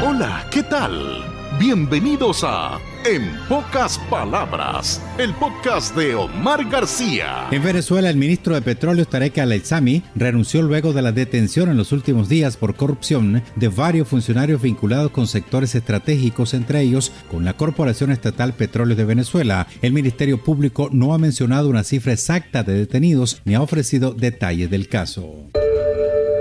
Hola, ¿qué tal? Bienvenidos a En Pocas Palabras, el podcast de Omar García. En Venezuela, el ministro de Petróleo, Tarek Al-Aissami, renunció luego de la detención en los últimos días por corrupción de varios funcionarios vinculados con sectores estratégicos, entre ellos con la Corporación Estatal Petróleo de Venezuela. El Ministerio Público no ha mencionado una cifra exacta de detenidos ni ha ofrecido detalles del caso.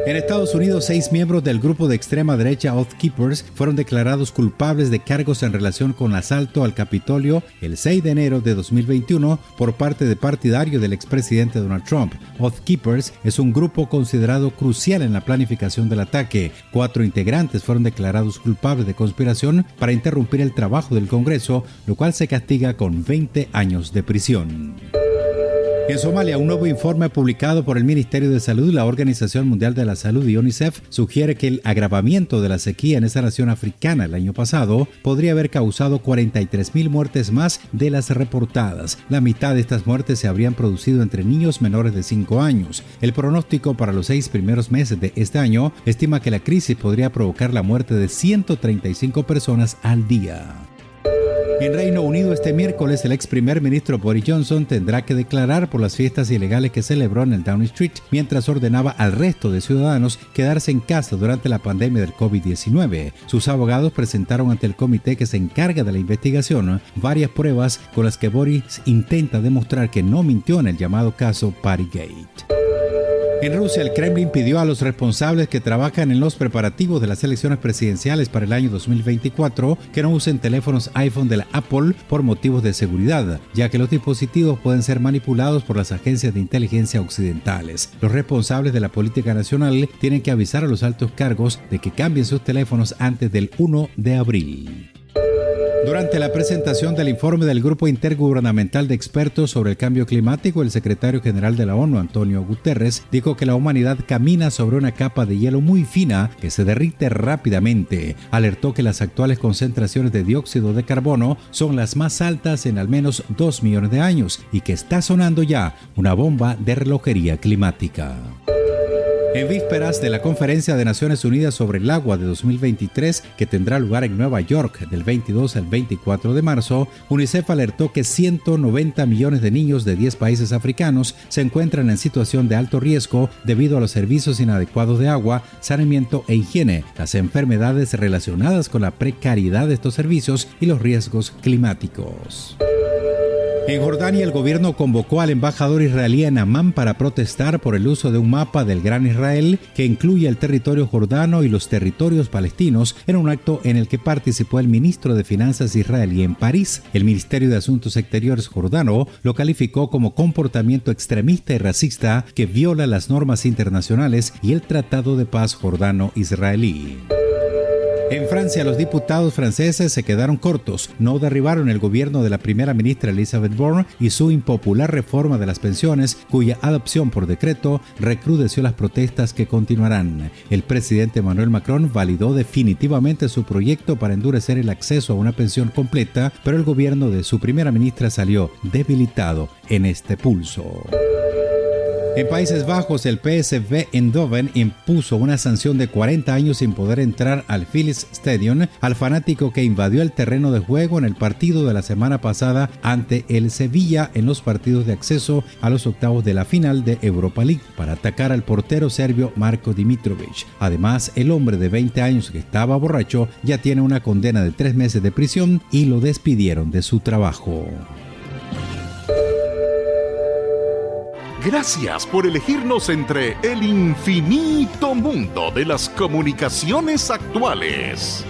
En Estados Unidos, 6 miembros del grupo de extrema derecha Oath Keepers fueron declarados culpables de cargos en relación con asalto al Capitolio el 6 de enero de 2021 por parte de partidarios del expresidente Donald Trump. Oath Keepers es un grupo considerado crucial en la planificación del ataque. 4 integrantes fueron declarados culpables de conspiración para interrumpir el trabajo del Congreso, lo cual se castiga con 20 años de prisión. En Somalia, un nuevo informe publicado por el Ministerio de Salud, la Organización Mundial de la Salud y UNICEF sugiere que el agravamiento de la sequía en esa nación africana el año pasado podría haber causado 43,000 muertes más de las reportadas. La mitad de estas muertes se habrían producido entre niños menores de 5 años. El pronóstico para los 6 primeros meses de este año estima que la crisis podría provocar la muerte de 135 personas al día. En Reino Unido, este miércoles, el ex primer ministro Boris Johnson tendrá que declarar por las fiestas ilegales que celebró en el Downing Street, mientras ordenaba al resto de ciudadanos quedarse en casa durante la pandemia del COVID-19. Sus abogados presentaron ante el comité que se encarga de la investigación varias pruebas con las que Boris intenta demostrar que no mintió en el llamado caso Partygate. En Rusia, el Kremlin pidió a los responsables que trabajan en los preparativos de las elecciones presidenciales para el año 2024 que no usen teléfonos iPhone de la Apple por motivos de seguridad, ya que los dispositivos pueden ser manipulados por las agencias de inteligencia occidentales. Los responsables de la política nacional tienen que avisar a los altos cargos de que cambien sus teléfonos antes del 1 de abril. Durante la presentación del informe del Grupo Intergubernamental de Expertos sobre el Cambio Climático, el secretario general de la ONU, Antonio Guterres, dijo que la humanidad camina sobre una capa de hielo muy fina que se derrite rápidamente. Alertó que las actuales concentraciones de dióxido de carbono son las más altas en al menos 2 millones de años y que está sonando ya una bomba de relojería climática. En vísperas de la Conferencia de Naciones Unidas sobre el Agua de 2023, que tendrá lugar en Nueva York del 22 al 24 de marzo, UNICEF alertó que 190 millones de niños de 10 países africanos se encuentran en situación de alto riesgo debido a los servicios inadecuados de agua, saneamiento e higiene, las enfermedades relacionadas con la precariedad de estos servicios y los riesgos climáticos. En Jordania, el gobierno convocó al embajador israelí en Amán para protestar por el uso de un mapa del Gran Israel que incluye el territorio jordano y los territorios palestinos en un acto en el que participó el ministro de Finanzas israelí en París. El Ministerio de Asuntos Exteriores jordano lo calificó como comportamiento extremista y racista que viola las normas internacionales y el Tratado de Paz jordano-israelí. En Francia, los diputados franceses se quedaron cortos. No derribaron el gobierno de la primera ministra Elisabeth Borne y su impopular reforma de las pensiones, cuya adopción por decreto recrudeció las protestas que continuarán. El presidente Emmanuel Macron validó definitivamente su proyecto para endurecer el acceso a una pensión completa, pero el gobierno de su primera ministra salió debilitado en este pulso. En Países Bajos, el PSV Eindhoven impuso una sanción de 40 años sin poder entrar al Philips Stadium al fanático que invadió el terreno de juego en el partido de la semana pasada ante el Sevilla en los partidos de acceso a los octavos de la final de Europa League para atacar al portero serbio Marko Dimitrovic. Además, el hombre de 20 años que estaba borracho ya tiene una condena de 3 meses de prisión y lo despidieron de su trabajo. Gracias por elegirnos entre el infinito mundo de las comunicaciones actuales.